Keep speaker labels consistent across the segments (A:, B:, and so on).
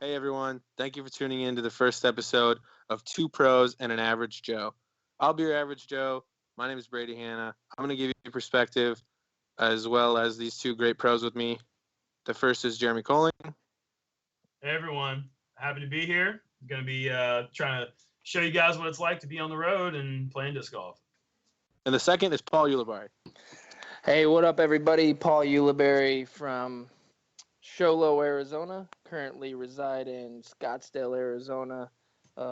A: Hey everyone, thank you for tuning in to the first episode of Two Pros and an Average Joe. I'll be your average Joe. My name is Brady Hanna. I'm going to give you perspective as well as these two great pros with me. The first is Jeremy Koling.
B: Hey everyone, happy to be here. I'm going to be trying to show you guys what it's like to be on the road and playing disc golf.
A: And the second is Paul Ulibarri.
C: Hey, what up, everybody? Paul Ulibarri from Sholo, Arizona. Currently reside in Scottsdale, Arizona.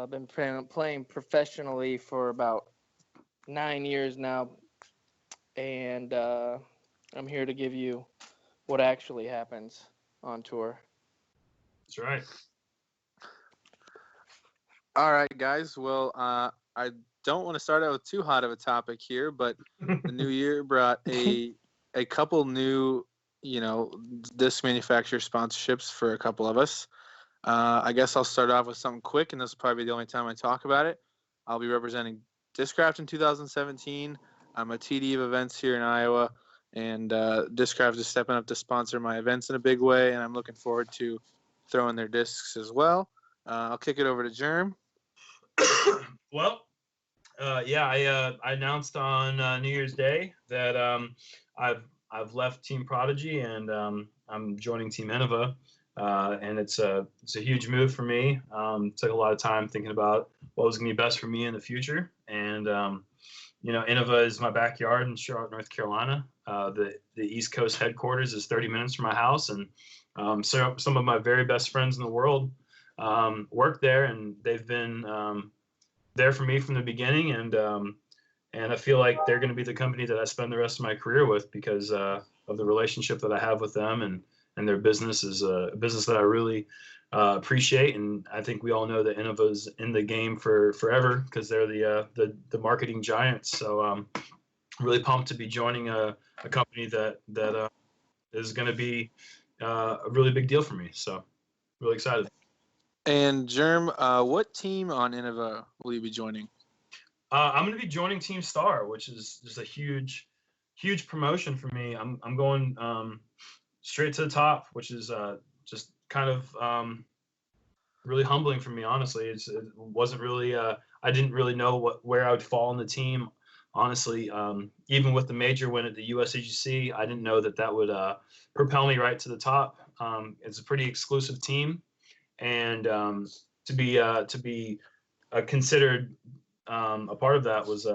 C: Been playing professionally for about 9 years now, and I'm here to give you what actually happens on tour.
B: That's right.
A: All right, guys. Well, I don't want to start out with too hot of a topic here, but the new year brought a couple new, disc manufacturer sponsorships for a couple of us. I guess I'll start off with something quick, and this will probably be the only time I talk about it. I'll be representing Discraft in 2017. I'm a TD of events here in Iowa, and Discraft is stepping up to sponsor my events in a big way, and I'm looking forward to throwing their discs as well. I'll kick it over to Germ.
B: Well, I announced on New Year's Day that I've left Team Prodigy and I'm joining Team Innova, and it's a huge move for me. Took a lot of time thinking about what was going to be best for me in the future, and Innova is my backyard in Charlotte, North Carolina. The East Coast headquarters is 30 minutes from my house, and so some of my very best friends in the world work there, and they've been there for me from the beginning, and I feel like they're going to be the company that I spend the rest of my career with because of the relationship that I have with them, and their business is a business that I really appreciate, and I think we all know that Innova's in the game for forever because they're the marketing giants. So I'm really pumped to be joining a company that is going to be a really big deal for me. So really excited.
A: And Germ, what team on Innova will you be joining?
B: I'm going to be joining Team Star, which is just a huge promotion for me. I'm going straight to the top, which is just kind of really humbling for me, honestly. It wasn't really I didn't really know where I would fall in the team, honestly. Even with the major win at the USAGC, I didn't know that would propel me right to the top. It's a pretty exclusive team, and to be considered a part of that was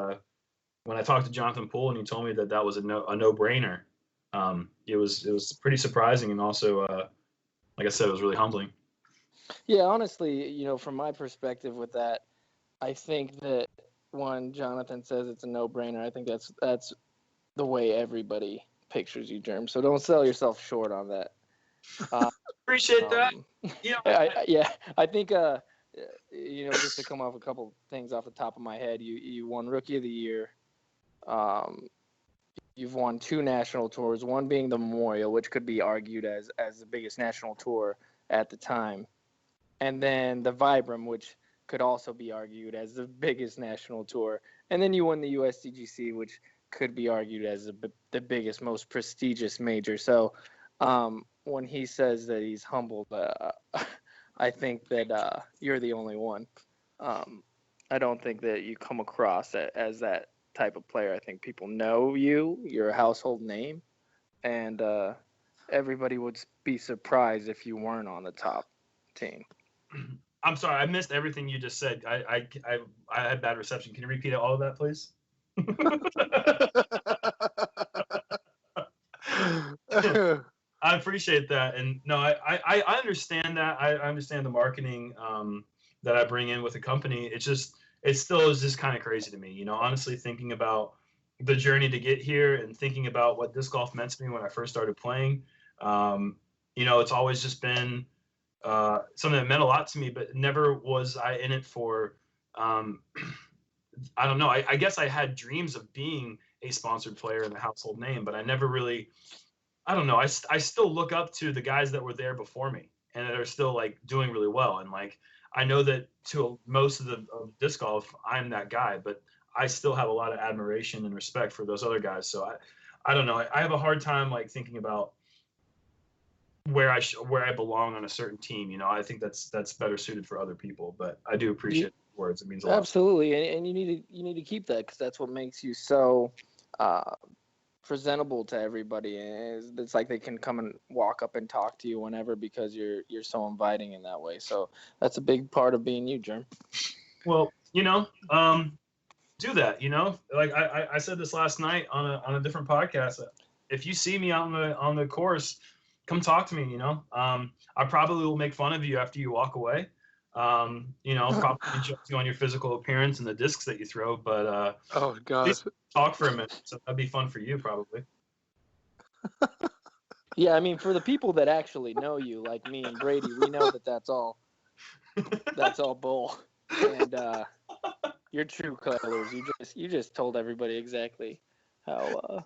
B: when I talked to Jonathan Poole, and he told me that was a no-brainer. It was pretty surprising, and also, like I said, it was really humbling.
C: Yeah, honestly, from my perspective with that, I think that when Jonathan says it's a no-brainer, I think that's the way everybody pictures you, Germ. So don't sell yourself short on that.
B: Appreciate that.
C: Yeah, I think just to come off a couple things off the top of my head, you won Rookie of the Year. You've won 2 national tours, one being the Memorial, which could be argued as the biggest national tour at the time, and then the Vibram, which could also be argued as the biggest national tour, and then you won the USDGC, which could be argued as the biggest, most prestigious major. So when he says that he's humbled, I think that you're the only one. I don't think that you come across as that type of player. I think people know you're a household name, and everybody would be surprised if you weren't on the top team.
B: I'm sorry, I missed everything you just said. I had bad reception. Can you repeat all of that, please? I appreciate that, and no, I understand that. I understand the marketing that I bring in with the company. It still is just kind of crazy to me. Honestly, thinking about the journey to get here and thinking about what disc golf meant to me when I first started playing. It's always just been something that meant a lot to me, but never was I in it for. I don't know. I guess I had dreams of being a sponsored player and a household name, but I never really. I don't know. I still look up to the guys that were there before me and that are still like doing really well. And like, I know that to most of disc golf, I'm that guy, but I still have a lot of admiration and respect for those other guys. So I don't know. I have a hard time like thinking about where I belong on a certain team. You know, I think that's better suited for other people. But I do appreciate the words. It means a lot.
C: Absolutely, and you need to keep that, because that's what makes you so presentable to everybody. And it's like they can come and walk up and talk to you whenever, because you're so inviting in that way. So that's a big part of being you, Germ.
B: Well, you know, do that. You know, like I said this last night on a different podcast. If you see me on the course, come talk to me. You know, I probably will make fun of you after you walk away. You know, probably judge you on your physical appearance and the discs that you throw. But
A: oh God,
B: please talk for a minute. So that'd be fun for you, probably.
C: Yeah, I mean, for the people that actually know you, like me and Brady, we know that that's all bull. And your true colors, you just told everybody exactly how.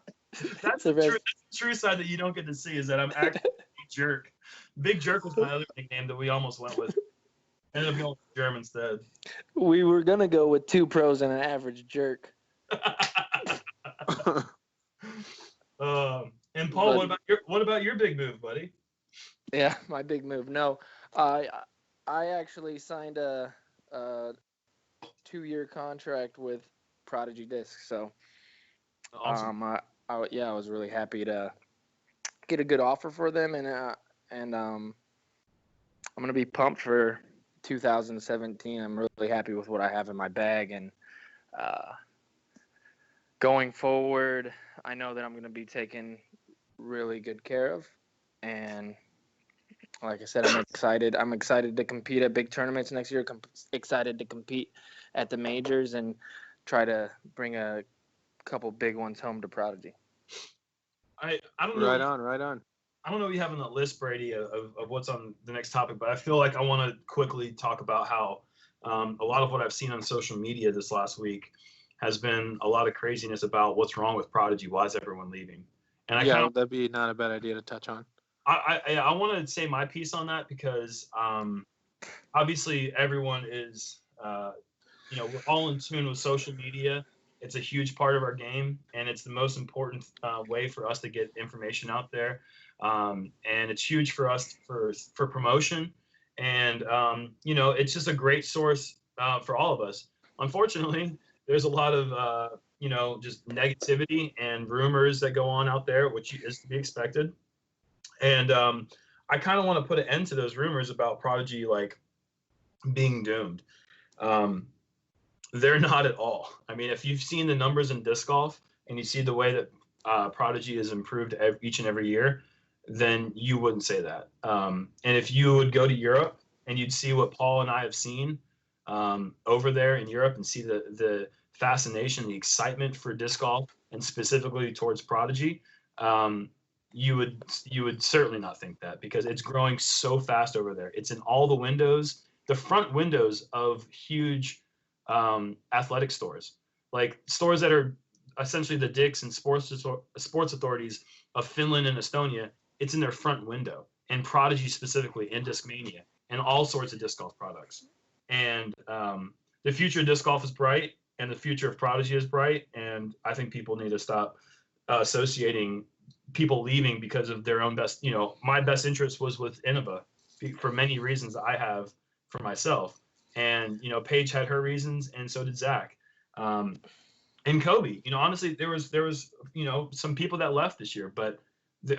B: That's the true side that you don't get to see, is that I'm actually Big Jerk. Big Jerk was my other nickname that we almost went with. Ended up going with Germ instead.
C: We were gonna go with 2 pros and an average jerk.
B: And Paul, what about your big move, buddy?
C: Yeah, my big move. No, I actually signed a 2-year contract with Prodigy Discs. So,
B: awesome.
C: I was really happy to get a good offer for them, and I'm gonna be pumped for 2017. I'm really happy with what I have in my bag, and going forward, I know that I'm gonna be taken really good care of, and like I said, I'm excited. I'm excited to compete at big tournaments next year. Excited to compete at the majors and try to bring a couple big ones home to Prodigy.
B: I don't know.
A: Right on.
B: I don't know what you have on the list, Brady, of what's on the next topic, but I feel like I want to quickly talk about how a lot of what I've seen on social media this last week has been a lot of craziness about what's wrong with Prodigy. Why is everyone leaving? And
A: that'd be not a bad idea to touch on.
B: I want to say my piece on that, because obviously everyone is, we're all in tune with social media. It's a huge part of our game, and it's the most important way for us to get information out there. And it's huge for us for promotion. And, it's just a great source for all of us. Unfortunately, there's a lot of, just negativity and rumors that go on out there, which is to be expected. And I kind of want to put an end to those rumors about Prodigy, like, being doomed. They're not at all. I mean, if you've seen the numbers in disc golf and you see the way that Prodigy has improved each and every year, then you wouldn't say that. And if you would go to Europe and you'd see what Paul and I have seen over there in Europe, and see the fascination, the excitement for disc golf, and specifically towards Prodigy, you would certainly not think that, because it's growing so fast over there. It's in all the windows, the front windows of huge athletic stores, like stores that are essentially the Dick's and sports authorities of Finland and Estonia. It's in their front window, and Prodigy specifically, and Discmania, and all sorts of disc golf products. And the future of disc golf is bright, and the future of Prodigy is bright. And I think people need to stop associating people leaving because of their own best. My best interest was with Innova for many reasons I have for myself. And, Paige had her reasons, and so did Zach. And Kobe, honestly, there was, some people that left this year, but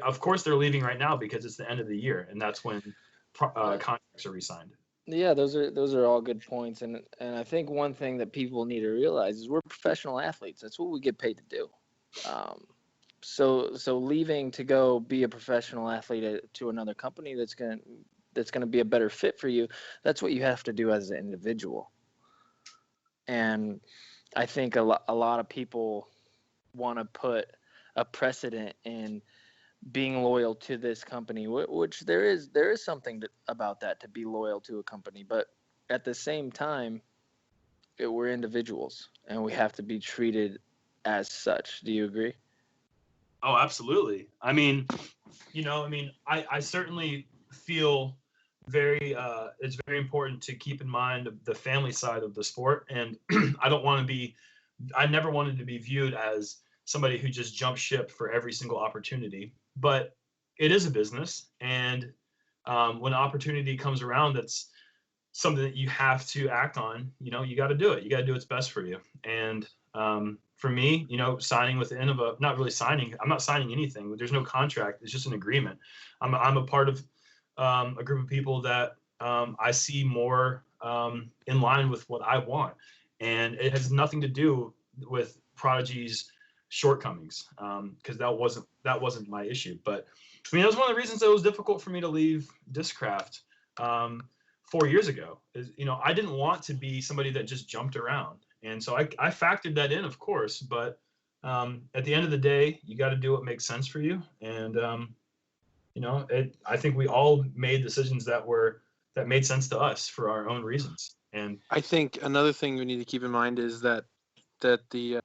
B: of course they're leaving right now because it's the end of the year, and that's when contracts are re-signed. Yeah,
C: those are all good points. And I think one thing that people need to realize is we're professional athletes. That's what we get paid to do. So leaving to go be a professional athlete to another company that's going to be a better fit for you, that's what you have to do as an individual. And I think a lot of people want to put a precedent in being loyal to this company, which there is something about that, to be loyal to a company. But at the same time, we're individuals, and we have to be treated as such. Do you agree?
B: Oh, absolutely. I mean, I certainly feel it's very important to keep in mind the family side of the sport. And I never wanted to be viewed as somebody who just jumped ship for every single opportunity. But it is a business, and when opportunity comes around, that's something that you have to act on. You got to do it. You got to do what's best for you. And for me, signing with Innova, not really signing. I'm not signing anything. There's no contract. It's just an agreement. I'm a part of a group of people that I see more in line with what I want, and it has nothing to do with Prodigy's shortcomings, because that wasn't my issue. But I mean, that was one of the reasons that it was difficult for me to leave Discraft 4 years ago. Is I didn't want to be somebody that just jumped around, and so I factored that in, of course. But at the end of the day, you got to do what makes sense for you, and I think we all made decisions that made sense to us for our own reasons. And
A: I think another thing we need to keep in mind is that the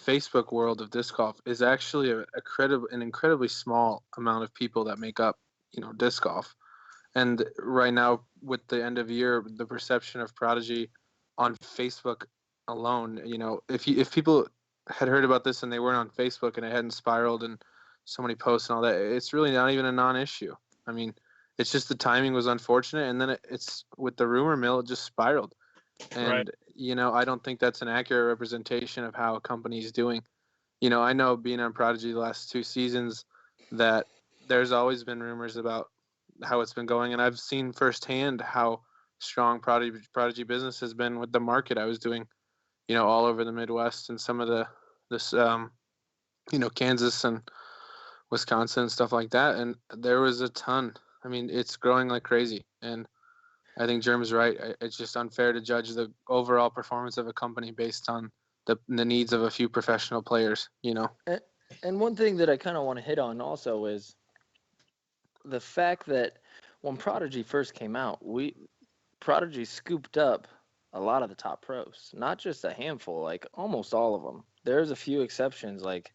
A: Facebook world of disc golf is actually an incredibly small amount of people that make up disc golf. And right now, with the end of year, the perception of Prodigy on Facebook alone, if people had heard about this and they weren't on Facebook and it hadn't spiraled and so many posts and all that, it's really not even a non-issue. I mean, it's just the timing was unfortunate, and then it's with the rumor mill, it just spiraled. And
B: right.
A: I don't think that's an accurate representation of how a company is doing. I know being on Prodigy the last 2 seasons that there's always been rumors about how it's been going, and I've seen firsthand how strong Prodigy business has been with the market I was doing, all over the Midwest and some of this Kansas and Wisconsin and stuff like that, and there was a ton. I mean, it's growing like crazy, and I think Jerm's right. It's just unfair to judge the overall performance of a company based on the needs of a few professional players,
C: And one thing that I kind of want to hit on also is the fact that when Prodigy first came out, Prodigy scooped up a lot of the top pros, not just a handful, like almost all of them. There's a few exceptions, like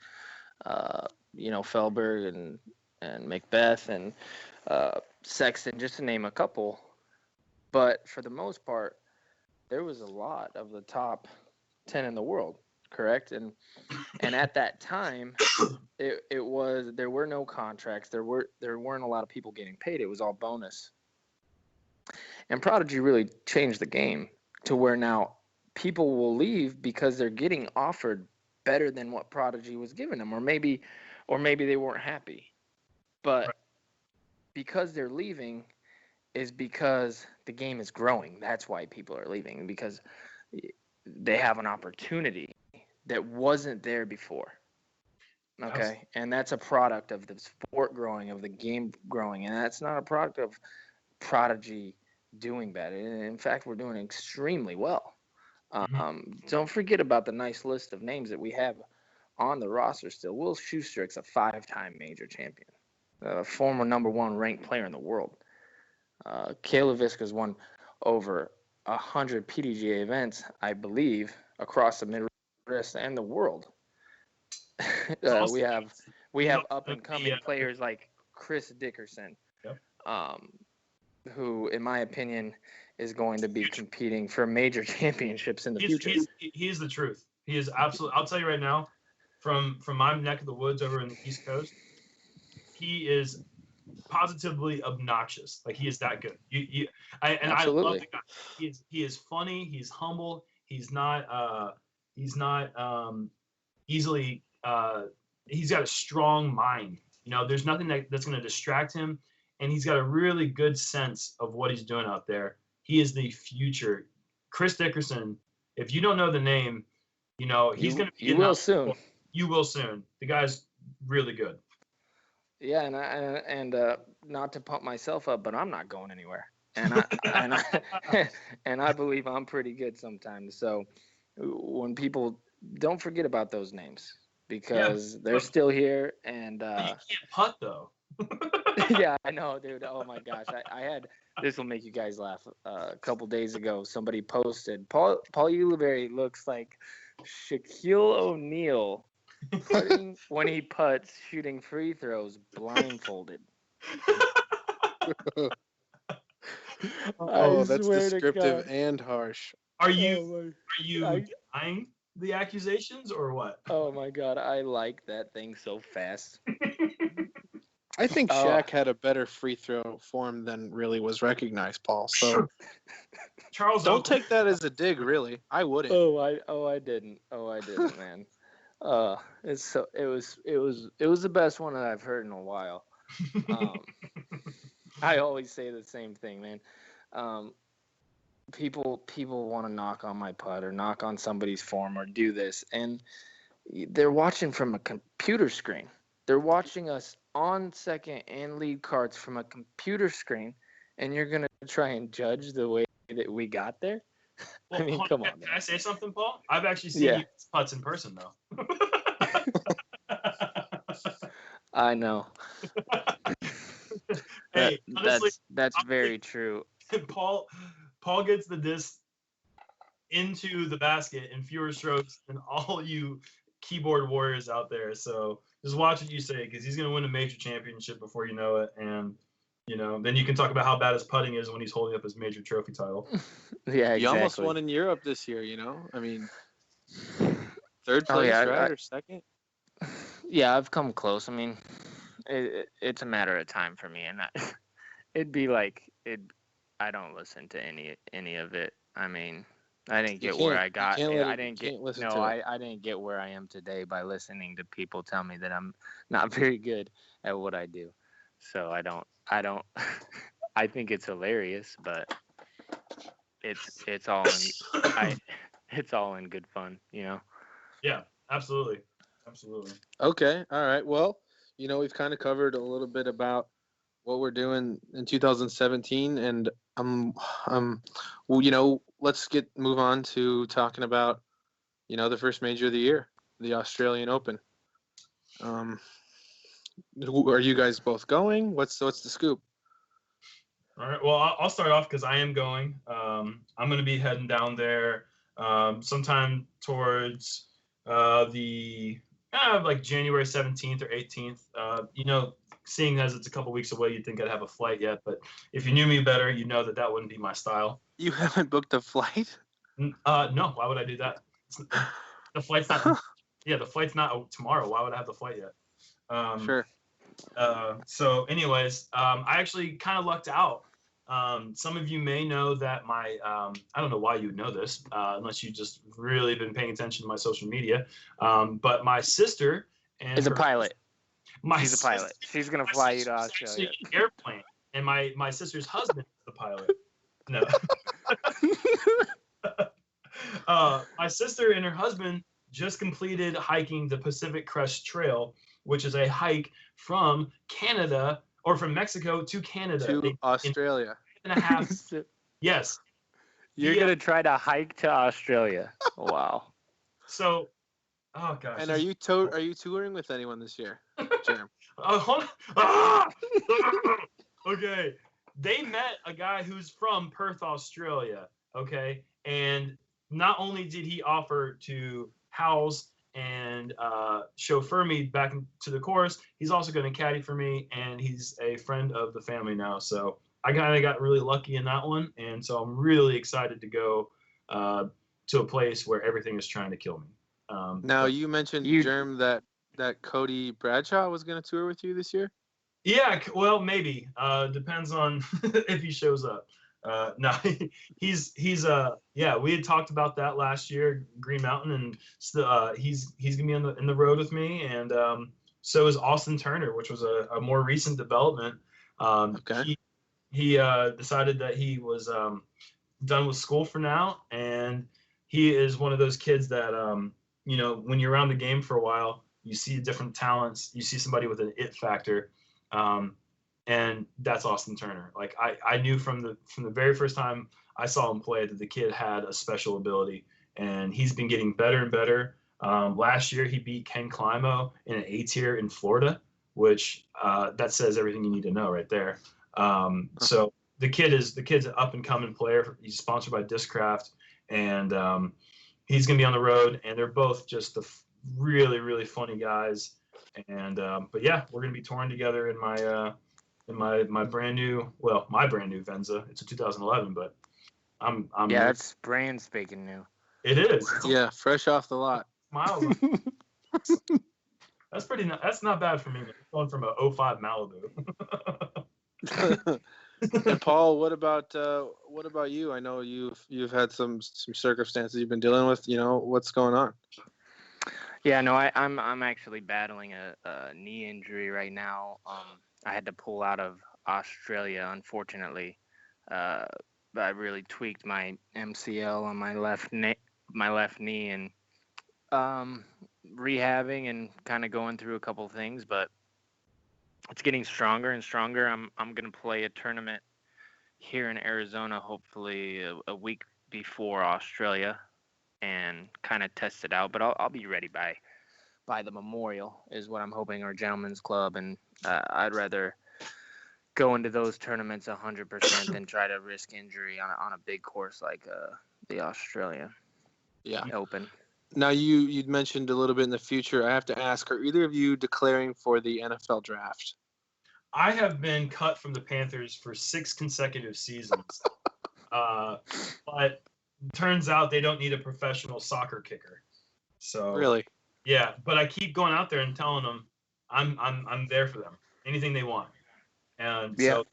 C: Felberg and Macbeth and Sexton, just to name a couple. But for the most part, there was a lot of the top 10 in the world, correct? And at that time, there were no contracts. There weren't a lot of people getting paid. It was all bonus. And Prodigy really changed the game to where now people will leave because they're getting offered better than what Prodigy was giving them, or maybe they weren't happy. But because they're leaving is because the game is growing. That's why people are leaving, because they have an opportunity that wasn't there before. Okay. And that's a product of the sport growing, of the game growing. And that's not a product of Prodigy doing bad. In fact, we're doing extremely well. Don't forget about the nice list of names that we have on the roster still. Will Schuster's a 5-time major champion, a former number 1 ranked player in the world. Kayla Visca's won over 100 PDGA events, I believe, across the Midwest and the world. We have up and coming players like Chris Dickerson, who, in my opinion, is going to be competing for major championships in the future.
B: He's the truth. He is absolutely. I'll tell you right now, from my neck of the woods over in the East Coast, he is positively obnoxious. Like, he is that good. I love the guy. He is funny. He's humble. He's not easily. He's got a strong mind. There's nothing that's going to distract him, and he's got a really good sense of what he's doing out there. He is the future. Chris Dickerson. If you don't know the name, he's going to be.
C: You will soon.
B: You will soon. The guy's really good.
C: Yeah, and not to pump myself up, but I'm not going anywhere, and I believe I'm pretty good sometimes. So when people don't forget about those names, because they're still here, and
B: you can't putt though.
C: Yeah, I know, dude. Oh my gosh, I had this will make you guys laugh. A couple days ago, somebody posted Paul Ulibarri looks like Shaquille O'Neal putting when he putts, shooting free throws blindfolded.
A: Oh, that's descriptive and harsh.
B: Are you denying the accusations or what?
C: Oh my God, I like that thing so fast.
A: I think
C: Oh.
A: Shaq had a better free throw form than really was recognized, Paul. So
B: Charles,
A: don't take that as a dig, really. I wouldn't.
C: I didn't, man. It was the best one that I've heard in a while. I always say the same thing, man. People want to knock on my putt or knock on somebody's form or do this, and they're watching from a computer screen. They're watching us on second and lead cards from a computer screen, and you're gonna try and judge the way that we got there.
B: Well,
C: I mean,
B: hold
C: come
B: on,
C: on,
B: can
C: man.
B: I say something, Paul? I've actually seen
C: Yeah.
B: you putts in person, though.
C: I know.
B: Hey, honestly,
C: that's very true.
B: Paul gets the disc into the basket in fewer strokes than all you keyboard warriors out there. So just watch what you say, because he's going to win a major championship before you know it. And, then you can talk about how bad his putting is when he's holding up his major trophy title.
C: Yeah, exactly.
A: You almost won in Europe this year, I mean, third place, right? Or second?
C: Yeah, I've come close. I mean, it's a matter of time for me, and it'd be like I don't listen to any of it. I mean, I didn't get where I got. I didn't get where I am today by listening to people tell me that I'm not very good at what I do. So I don't. I think it's hilarious, but it's all in good fun,
B: Yeah, absolutely.
A: Okay, all right. Well, we've kind of covered a little bit about what we're doing in 2017, and let's move on to talking about the first major of the year, the Australian Open. Are you guys both going? What's the scoop?
B: All right. Well, I'll start off because I am going. I'm going to be heading down there sometime towards the like January 17th or 18th. Seeing as it's a couple weeks away, you'd think I'd have a flight yet. But if you knew me better, you know that wouldn't be my style.
A: You haven't booked a flight?
B: No. Why would I do that? The flight's not. Yeah, the flight's not tomorrow. Why would I have the flight yet?
A: Sure.
B: So anyways, I actually kind of lucked out. Some of you may know that I don't know why you would know this, unless you just really been paying attention to my social media. But my sister
C: is a pilot.
B: She's
C: a pilot. She's going to fly you to Australia.
B: Airplane. And my sister's husband is the pilot. No. My sister and her husband just completed hiking the Pacific Crest Trail, which is a hike from Canada or from Mexico to Canada
A: to Australia.
B: In 1.5 years. Yes.
C: You're going to try to hike to Australia. Wow.
B: So, oh gosh.
A: And are you touring with anyone this year, Jerm?
B: Hold on. Okay. They met a guy who's from Perth, Australia. Okay. And not only did he offer to house and chauffeur me back to the course, he's also going to caddy for me, and he's a friend of the family now. So I kind of got really lucky in that one, and so I'm really excited to go to a place where everything is trying to kill me.
A: Now, you mentioned, Jerm, that Cody Bradshaw was going to tour with you this year?
B: Yeah, well, maybe. Depends on if he shows up. No, he's we had talked about that last year, Green Mountain, and he's gonna be in the road with me, and so is Austin Turner, which was a more recent development.
A: Okay.
B: He decided that he was done with school for now, and he is one of those kids that when you're around the game for a while, you see different talents, you see somebody with an it factor. And that's Austin Turner. Like I knew from the very first time I saw him play that the kid had a special ability, and he's been getting better and better. Last year he beat Ken Climo in an A-tier in Florida, which that says everything you need to know right there. So the kid's an up and coming player. He's sponsored by Discraft, and he's gonna be on the road. And they're both just really, really funny guys. And but yeah, we're gonna be touring together in my brand new Venza. It's a 2011, but I'm
C: that's brand spanking new.
B: It is.
A: Yeah, fresh off the lot.
B: Miles. That's not bad for me. Man. Going from a '05 Malibu.
A: And Paul, what about you? I know you've had some circumstances you've been dealing with. What's going on?
C: Yeah, no, I'm actually battling a knee injury right now. I had to pull out of Australia, unfortunately. I really tweaked my MCL on my left knee, and rehabbing and kind of going through a couple things, but it's getting stronger and stronger. I'm gonna play a tournament here in Arizona, hopefully a week before Australia, and kind of test it out. But I'll be ready by the Memorial, is what I'm hoping, or Gentlemen's Club, and I'd rather go into those tournaments 100% than try to risk injury on a big course like the Australia Open.
A: Now you'd mentioned a little bit in the future. I have to ask: are either of you declaring for the NFL draft?
B: I have been cut from the Panthers for 6 consecutive seasons, but turns out they don't need a professional soccer kicker. So
A: Really?
B: Yeah, but I keep going out there and telling them I'm there for them, anything they want. And so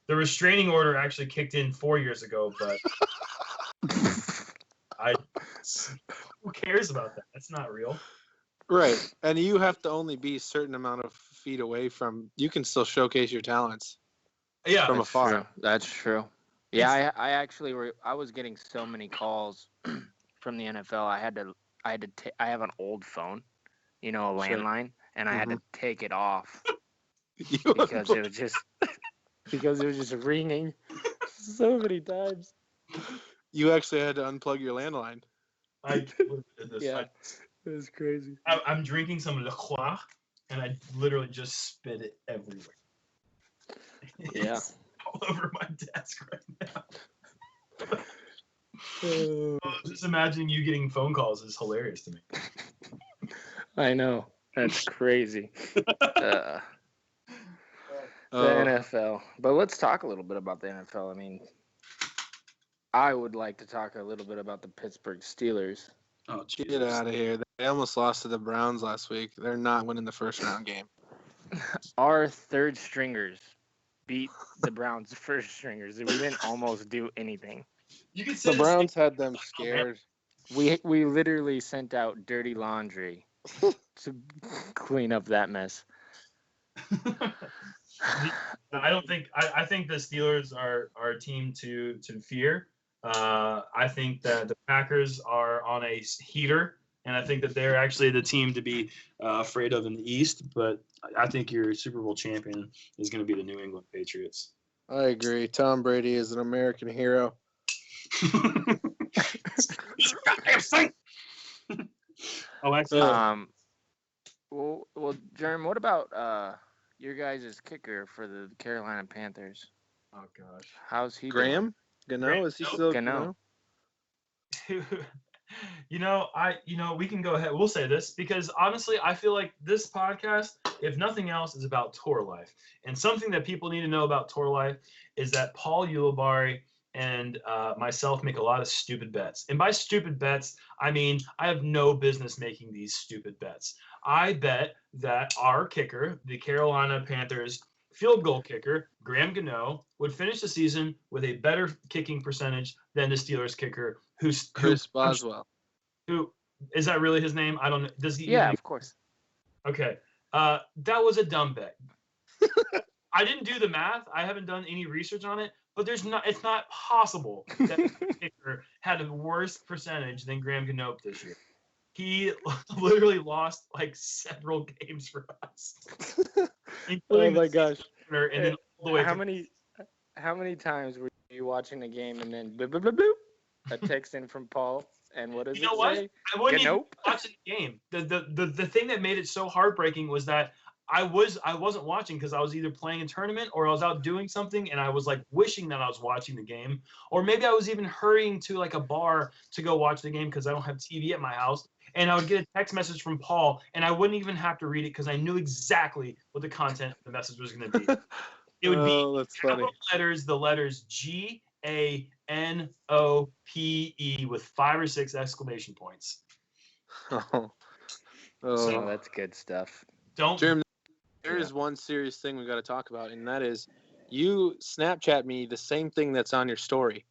B: the restraining order actually kicked in 4 years ago, but who cares about that? That's not real.
A: Right. And you have to only be a certain amount of feet away from. You can still showcase your talents.
B: Yeah,
A: from afar.
C: True. That's true. Yeah, I actually I was getting so many calls from the NFL. I have an old phone, a landline, and I had to take it off because it was just ringing so many times.
A: You actually had to unplug your landline.
B: I did this.
C: Yeah, it was crazy.
B: I'm drinking some Le Croix, and I literally just spit it everywhere.
C: Yeah.
B: It's all over my desk right now. Just imagining you getting phone calls is hilarious to me.
C: I know. That's crazy. The NFL. But let's talk a little bit about the NFL. I mean, I would like to talk a little bit about the Pittsburgh Steelers.
B: Oh, Jesus.
A: Get out of here. They almost lost to the Browns last week. They're not winning the first round game.
C: Our third stringers beat the Browns' first stringers. We didn't almost do anything.
B: You could say
A: The Browns had them scared.
C: We literally sent out dirty laundry to clean up that mess.
B: I think the Steelers are a team to fear. I think that the Packers are on a heater, and I think that they're actually the team to be afraid of in the East. But I think your Super Bowl champion is going to be the New England Patriots.
A: I agree. Tom Brady is an American hero.
B: Goddamn thing. Oh, excellent.
C: Well, Jerm, what about your guys' kicker for the Carolina Panthers?
B: Oh gosh,
A: how's he? Graham? Gano? Is he still
C: Gano?
B: We can go ahead. We'll say this because honestly, I feel like this podcast, if nothing else, is about tour life. And something that people need to know about tour life is that Paul Ulibarri and myself make a lot of stupid bets. And by stupid bets, I mean I have no business making these stupid bets. I bet that our kicker, the Carolina Panthers field goal kicker, Graham Gano, would finish the season with a better kicking percentage than the Steelers kicker,
A: Chris Boswell.
B: Who is that really his name? I don't know. Does he?
C: Yeah, of course.
B: Okay. That was a dumb bet. I didn't do the math. I haven't done any research on it, but it's not possible that the kicker had a worse percentage than Graham Gano this year. He literally lost like several games for us.
C: Oh my gosh!
B: And then all the way
C: how many times were you watching the game and then bloop, bloop, bloop, bloop, a text in from Paul, and what does it say?
B: I wasn't even watching the game. The thing that made it so heartbreaking was that I wasn't watching because I was either playing a tournament or I was out doing something, and I was like wishing that I was watching the game, or maybe I was even hurrying to like a bar to go watch the game because I don't have TV at my house. And I would get a text message from Paul, and I wouldn't even have to read it because I knew exactly what the content of the message was going to be. It would be
A: that's funny.
B: letters, the letters GANOPE with 5 or 6 exclamation points.
C: Oh, that's good stuff.
B: Don't.
A: Jim, there is one serious thing we got to talk about, and that is you Snapchat me the same thing that's on your story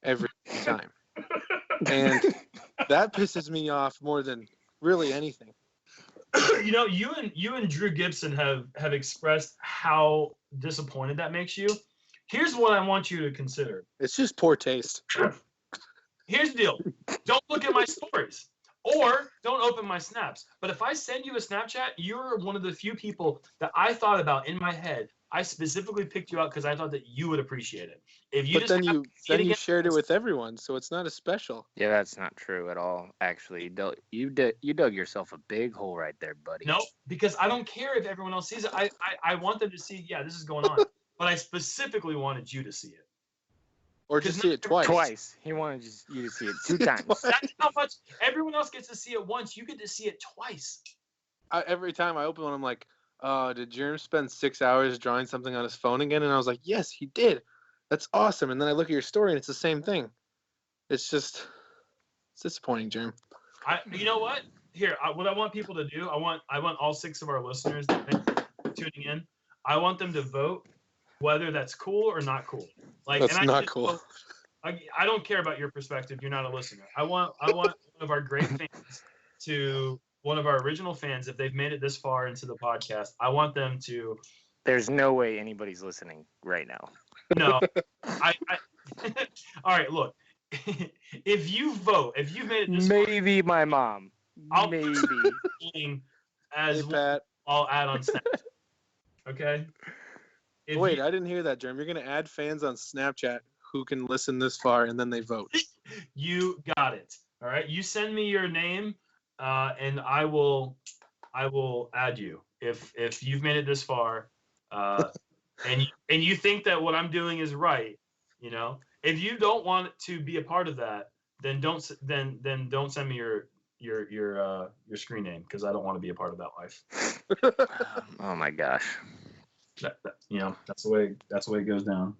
A: every time. And that pisses me off more than really anything.
B: You know, you and Drew Gibson have expressed how disappointed that makes you. Here's what I want you to consider.
A: It's just poor taste.
B: Here's the deal. Don't look at my stories or don't open my snaps. But if I send you a Snapchat, you're one of the few people that I thought about in my head. I specifically picked you out because I thought that you would appreciate it. If you
A: But
B: just
A: then you shared it with everyone, so it's not as special.
C: Yeah, that's not true at all. Actually, you dug yourself a big hole right there, buddy.
B: No, because I don't care if everyone else sees it. I want them to see, yeah, this is going on. But I specifically wanted you to see it.
A: Or just see it twice.
C: Twice. He wanted you to see it 2 times.
B: That's how much everyone else gets to see it once. You get to see it twice.
A: Every time I open one, I'm like, did Jerem spend 6 hours drawing something on his phone again? And I was like, yes, he did. That's awesome. And then I look at your story, and it's the same thing. It's disappointing, Jerem.
B: You know what? Here, what I want people to do, I want all 6 of our listeners tuning in. I want them to vote whether that's cool or not cool. Like,
A: that's not cool.
B: I don't care about your perspective. You're not a listener. I want one of our great fans to one of our original fans, if they've made it this far into the podcast, I want them to.
C: There's no way anybody's listening right now.
B: No, all right, look. If you vote, if you've made it this
C: maybe my mom. Maybe.
B: As
A: Pat.
B: I'll add on Snapchat. Okay.
A: Wait, I didn't hear that, Jerem. You're gonna add fans on Snapchat who can listen this far, and then they vote.
B: You got it. All right. You send me your name, and I will add you if you've made it this far, and you think that what I'm doing is right. You know, if you don't want to be a part of that, then don't send me your screen name, because I don't want to be a part of that life.
C: Oh my gosh.
B: That's the way it goes down.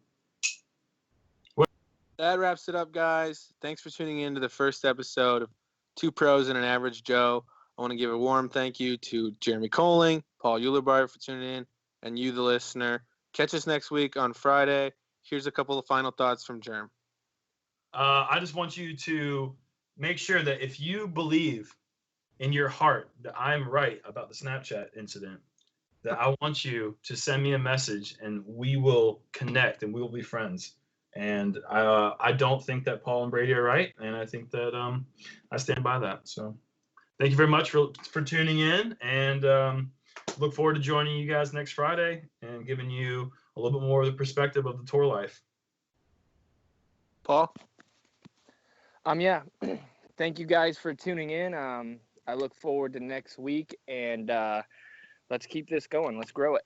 A: That wraps it up, guys. Thanks for tuning in to the first episode of 2 Pros and an Average Joe. I want to give a warm thank you to Jeremy Koling, Paul Ulibarri for tuning in, and you, the listener. Catch us next week on Friday. Here's a couple of final thoughts from Jerm.
B: I just want you to make sure that if you believe in your heart that I'm right about the Snapchat incident, that I want you to send me a message and we will connect and we will be friends. And I don't think that Paul and Brady are right, and I think that I stand by that. So thank you very much for tuning in, and look forward to joining you guys next Friday and giving you a little bit more of the perspective of the tour life.
A: Paul?
C: Yeah. Thank you guys for tuning in. I look forward to next week, and let's keep this going. Let's grow it.